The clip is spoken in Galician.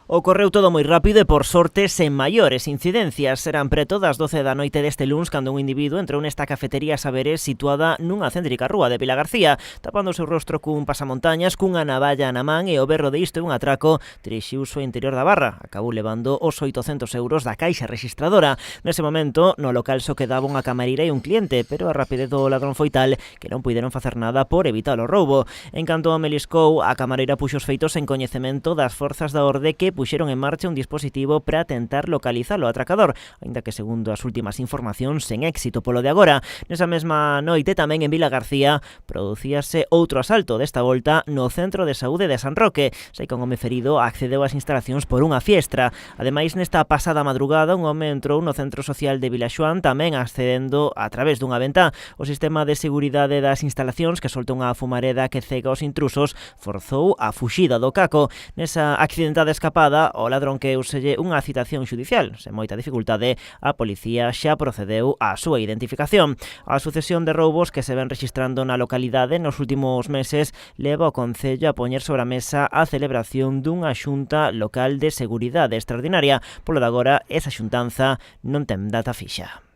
Ocorreu todo moi rápido e, por sorte, sen maiores incidencias. Serán preto das 12 da noite deste luns cando un individuo entrou nesta cafetería Saberes situada nunha céntrica rúa de Vilagarcía, tapando o seu rostro cun pasamontañas, cunha navalla na man e o berro de isto é un atraco, dirixiuse ao interior da barra. Acabou levando os 800 euros da caixa registradora. Nese momento, no local só quedaba unha camareira e un cliente, pero a rapidez do ladrón foi tal que non puideron facer nada por evitar o roubo. En canto meliscou, a camareira puxo os feitos en coñecemento das forzas da orde que puxeron en marcha un dispositivo para tentar localizar o atracador, aínda que segundo as últimas informacións sen éxito polo de agora. Nesa mesma noite tamén en Vilagarcía producíase outro asalto, desta volta no Centro de Saúde de San Roque. Sei que un home ferido accedeu ás instalacións por unha fiestra. Ademais, nesta pasada madrugada, un home entrou no Centro Social de Vilaxoán tamén accedendo a través dunha ventá. O sistema de seguridade das instalacións, que solta unha fumareda que cega os intrusos, forzou a fuxida do caco. Nesa accidentada escapada, o ladrón que uselle unha citación xudicial. Sen moita dificultade, a policía xa procedeu á súa identificación. A sucesión de roubos que se ven registrando na localidade nos últimos meses leva o Concello a poñer sobre a mesa a celebración dunha xunta local de seguridade extraordinaria. Polo de agora, esa xuntanza non ten data fixa.